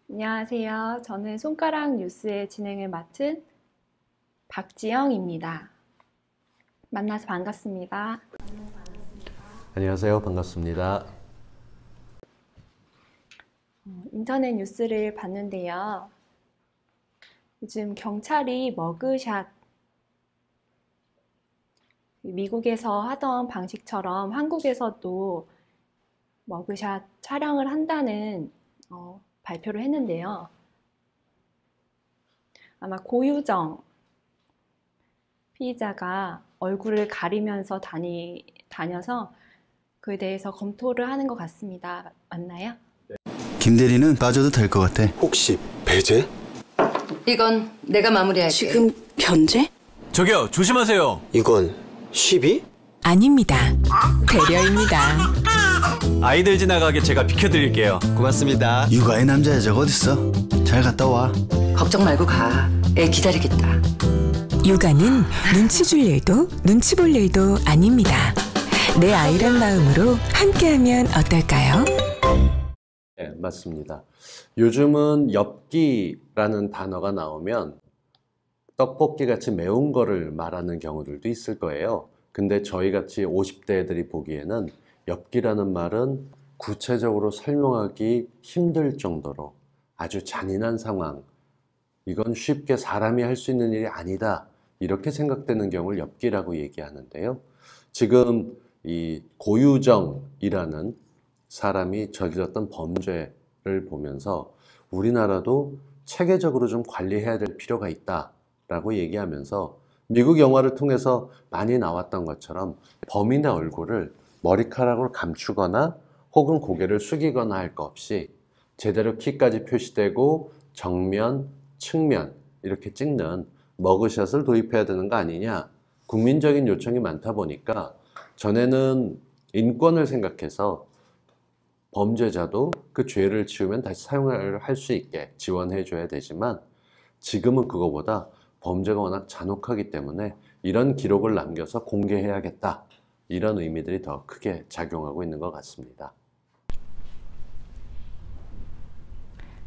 안녕하세요. 저는 손가락 뉴스의 진행을 맡은 박지영입니다. 만나서 반갑습니다. 안녕하세요. 반갑습니다. 인터넷 뉴스를 봤는데요. 요즘 경찰이 머그샷, 미국에서 하던 방식처럼 한국에서도 머그샷 촬영을 한다는 발표를 했는데요. 아마 고유정 피의자가 얼굴을 가리면서 다녀서 그에 대해서 검토를 하는 것 같습니다. 맞나요? 김 대리는 빠져도 될 것 같아. 혹시 배제? 이건 내가 마무리할게. 지금 변제? 저기요, 조심하세요. 이건 시비? 아닙니다. 배려입니다. 아이들 지나가게 제가 비켜드릴게요. 고맙습니다. 육아의 남자 여자가 어딨어? 잘 갔다 와. 걱정 말고 가. 애 기다리겠다. 육아는 눈치 줄 일도 눈치 볼 일도 아닙니다. 내 아이란 마음으로 함께하면 어떨까요? 네, 맞습니다. 요즘은 엽기라는 단어가 나오면 떡볶이 같이 매운 거를 말하는 경우들도 있을 거예요. 근데 저희 같이 50대 애들이 보기에는 엽기라는 말은 구체적으로 설명하기 힘들 정도로 아주 잔인한 상황, 이건 쉽게 사람이 할 수 있는 일이 아니다, 이렇게 생각되는 경우를 엽기라고 얘기하는데요. 지금 이 고유정이라는 사람이 저질렀던 범죄를 보면서 우리나라도 체계적으로 좀 관리해야 될 필요가 있다라고 얘기하면서 미국 영화를 통해서 많이 나왔던 것처럼 범인의 얼굴을 머리카락으로 감추거나 혹은 고개를 숙이거나 할 것 없이 제대로 키까지 표시되고 정면, 측면 이렇게 찍는 머그샷을 도입해야 되는 거 아니냐, 국민적인 요청이 많다 보니까 전에는 인권을 생각해서 범죄자도 그 죄를 지으면 다시 사용을 할 수 있게 지원해 줘야 되지만 지금은 그거보다 범죄가 워낙 잔혹하기 때문에 이런 기록을 남겨서 공개해야겠다, 이런 의미들이 더 크게 작용하고 있는 것 같습니다.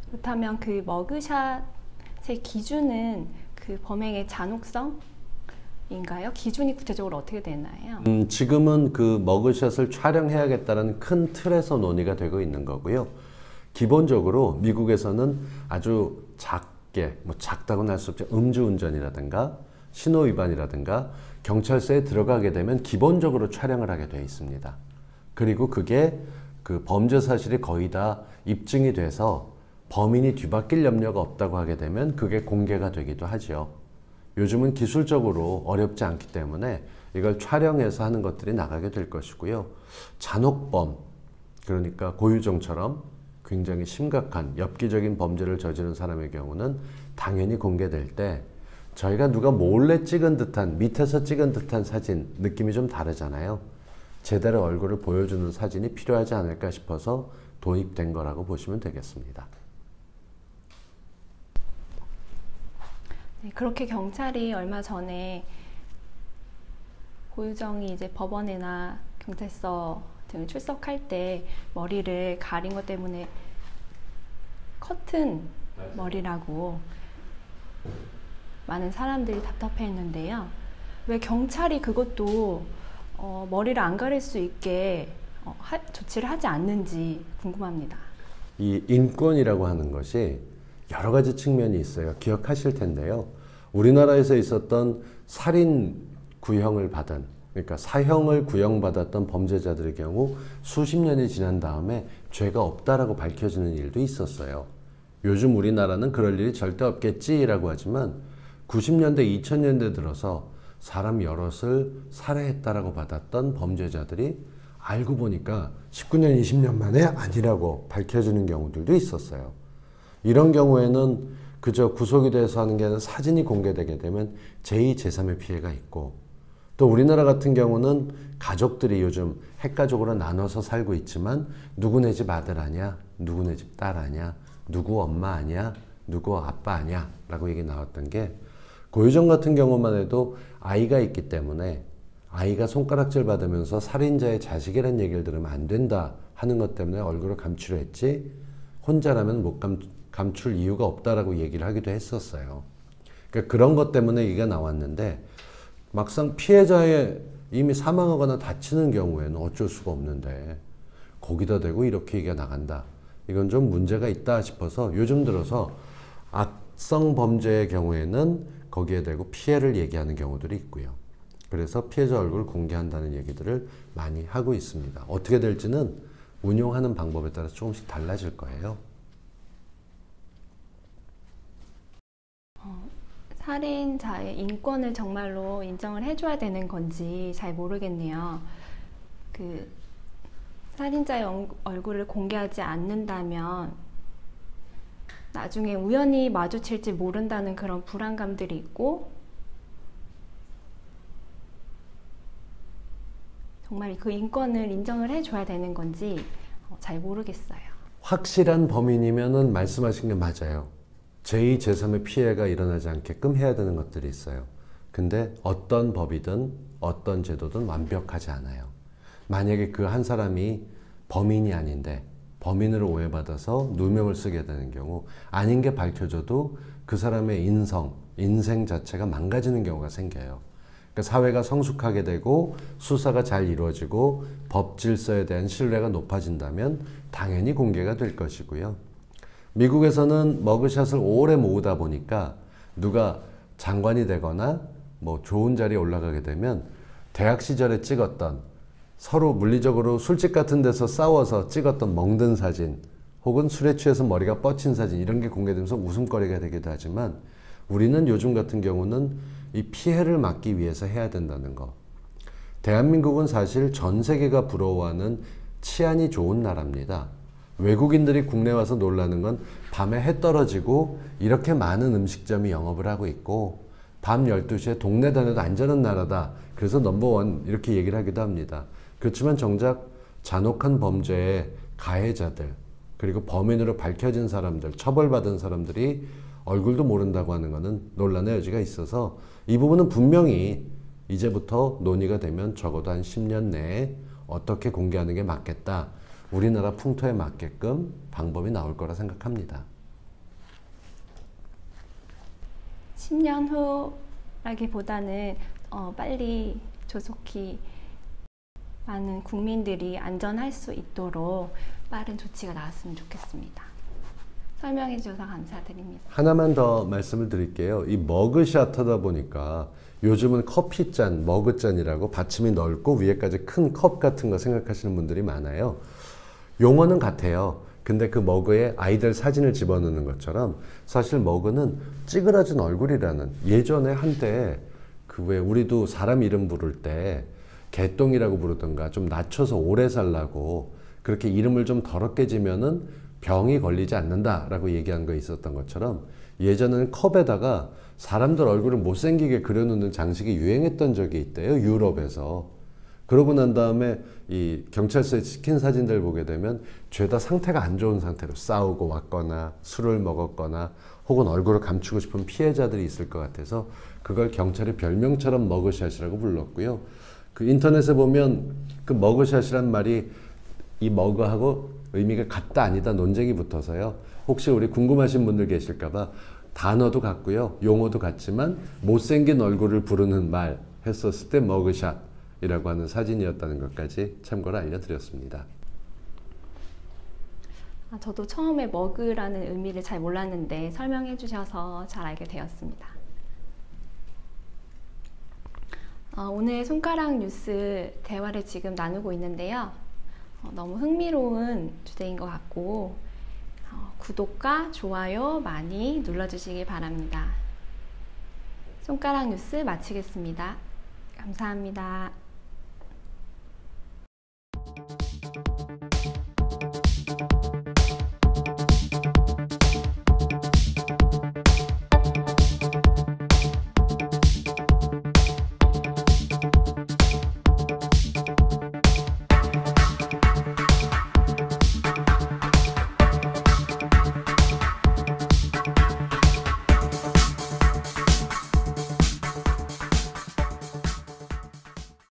그렇다면 그 머그샷의 기준은 그 범행의 잔혹성인가요? 기준이 구체적으로 어떻게 되나요? 지금은 그 머그샷을 촬영해야겠다는 큰 틀에서 논의가 되고 있는 거고요. 기본적으로 미국에서는 아주 작게, 작다고는 할 수 없죠. 음주운전이라든가 신호위반이라든가 경찰서에 들어가게 되면 기본적으로 촬영을 하게 되어 있습니다. 그리고 그게 그 범죄 사실이 거의 다 입증이 돼서 범인이 뒤바뀔 염려가 없다고 하게 되면 그게 공개가 되기도 하죠. 요즘은 기술적으로 어렵지 않기 때문에 이걸 촬영해서 하는 것들이 나가게 될 것이고요. 잔혹범, 그러니까 고유정처럼 굉장히 심각한 엽기적인 범죄를 저지른 사람의 경우는 당연히 공개될 때 저희가 누가 몰래 찍은 듯한, 밑에서 찍은 듯한 사진 느낌이 좀 다르잖아요. 제대로 얼굴을 보여주는 사진이 필요하지 않을까 싶어서 도입된 거라고 보시면 되겠습니다. 네, 그렇게 경찰이 얼마 전에 고유정이 이제 법원이나 경찰서 등 출석할 때 머리를 가린 것 때문에 커튼 머리라고 많은 사람들이 답답해했는데요. 왜 경찰이 그것도 머리를 안 가릴 수 있게 조치를 하지 않는지 궁금합니다. 이 인권이라고 하는 것이 여러 가지 측면이 있어요. 기억하실 텐데요. 우리나라에서 있었던 살인 구형을 받은, 그러니까 사형을 구형받았던 범죄자들의 경우 수십 년이 지난 다음에 죄가 없다라고 밝혀지는 일도 있었어요. 요즘 우리나라는 그럴 일이 절대 없겠지라고 하지만 90년대, 2000년대 들어서 사람 여럿을 살해했다라고 받았던 범죄자들이 알고 보니까 19년, 20년 만에 아니라고 밝혀지는 경우들도 있었어요. 이런 경우에는 그저 구속이 돼서 하는 게 아니라 사진이 공개되게 되면 제2, 제3의 피해가 있고, 또 우리나라 같은 경우는 가족들이 요즘 핵가족으로 나눠서 살고 있지만 누구네 집 아들 아니야, 누구네 집 딸 아니야, 누구 엄마 아니야, 누구 아빠 아니야 라고 얘기 나왔던 게, 고유정 같은 경우만 해도 아이가 있기 때문에 아이가 손가락질 받으면서 살인자의 자식이라는 얘기를 들으면 안 된다 하는 것 때문에 얼굴을 감추려 했지, 혼자라면 못 감출 이유가 없다라고 얘기를 하기도 했었어요. 그러니까 그런 것 때문에 얘기가 나왔는데 막상 피해자의 이미 사망하거나 다치는 경우에는 어쩔 수가 없는데 거기다 대고 이렇게 얘기가 나간다. 이건 좀 문제가 있다 싶어서 요즘 들어서 악성 범죄의 경우에는 거기에 대고 피해를 얘기하는 경우들이 있고요. 그래서 피해자 얼굴을 공개한다는 얘기들을 많이 하고 있습니다. 어떻게 될지는 운용하는 방법에 따라서 조금씩 달라질 거예요. 살인자의 인권을 정말로 인정을 해줘야 되는 건지 잘 모르겠네요. 그 살인자의 얼굴을 공개하지 않는다면 나중에 우연히 마주칠지 모른다는 그런 불안감들이 있고 정말 그 인권을 인정을 해줘야 되는 건지 잘 모르겠어요. 확실한 범인이면은 말씀하신 게 맞아요. 제2, 제3의 피해가 일어나지 않게끔 해야 되는 것들이 있어요. 근데 어떤 법이든 어떤 제도든 완벽하지 않아요. 만약에 그 한 사람이 범인이 아닌데 범인으로 오해받아서 누명을 쓰게 되는 경우 아닌 게 밝혀져도 그 사람의 인생 자체가 망가지는 경우가 생겨요. 그러니까 사회가 성숙하게 되고 수사가 잘 이루어지고 법 질서에 대한 신뢰가 높아진다면 당연히 공개가 될 것이고요. 미국에서는 머그샷을 오래 모으다 보니까 누가 장관이 되거나 뭐 좋은 자리에 올라가게 되면 대학 시절에 찍었던 서로 물리적으로 술집 같은 데서 싸워서 찍었던 멍든 사진 혹은 술에 취해서 머리가 뻗친 사진 이런 게 공개되면서 웃음거리가 되기도 하지만 우리는 요즘 같은 경우는 이 피해를 막기 위해서 해야 된다는 거. 대한민국은 사실 전 세계가 부러워하는 치안이 좋은 나라입니다. 외국인들이 국내 와서 놀라는 건 밤에 해 떨어지고 이렇게 많은 음식점이 영업을 하고 있고 밤 12시에 동네 다녀도 안전한 나라다. 그래서 넘버원 이렇게 얘기를 하기도 합니다. 그렇지만 정작 잔혹한 범죄의 가해자들 그리고 범인으로 밝혀진 사람들, 처벌받은 사람들이 얼굴도 모른다고 하는 것은 논란의 여지가 있어서 이 부분은 분명히 이제부터 논의가 되면 적어도 한 10년 내에 어떻게 공개하는 게 맞겠다. 우리나라 풍토에 맞게끔 방법이 나올 거라 생각합니다. 10년 후라기보다는 빨리 조속히 많은 국민들이 안전할 수 있도록 빠른 조치가 나왔으면 좋겠습니다. 설명해 주셔서 감사드립니다. 하나만 더 말씀을 드릴게요. 이 머그샷 하다 보니까 요즘은 커피잔, 머그잔이라고 받침이 넓고 위에까지 큰 컵 같은 거 생각하시는 분들이 많아요. 용어는 같아요. 근데 그 머그에 아이들 사진을 집어넣는 것처럼 사실 머그는 찌그러진 얼굴이라는 예전에 한때 그 왜 우리도 사람 이름 부를 때 개똥이라고 부르던가 좀 낮춰서 오래 살라고 그렇게 이름을 좀 더럽게 지면은 병이 걸리지 않는다라고 얘기한 거 있었던 것처럼 예전에는 컵에다가 사람들 얼굴을 못생기게 그려놓는 장식이 유행했던 적이 있대요. 유럽에서. 그러고 난 다음에 이 경찰서에 찍힌 사진들 보게 되면 죄다 상태가 안 좋은 상태로 싸우고 왔거나 술을 먹었거나 혹은 얼굴을 감추고 싶은 피해자들이 있을 것 같아서 그걸 경찰이 별명처럼 머그샷이라고 불렀고요. 그 인터넷에 보면 그 머그샷이란 말이 이 머그하고 의미가 같다 아니다 논쟁이 붙어서요. 혹시 우리 궁금하신 분들 계실까봐 단어도 같고요. 용어도 같지만 못생긴 얼굴을 부르는 말 했었을 때 머그샷이라고 하는 사진이었다는 것까지 참고로 알려드렸습니다. 저도 처음에 머그라는 의미를 잘 몰랐는데 설명해 주셔서 잘 알게 되었습니다. 오늘 손가락 뉴스 대화를 지금 나누고 있는데요. 너무 흥미로운 주제인 것 같고 구독과 좋아요 많이 눌러주시기 바랍니다. 손가락 뉴스 마치겠습니다. 감사합니다.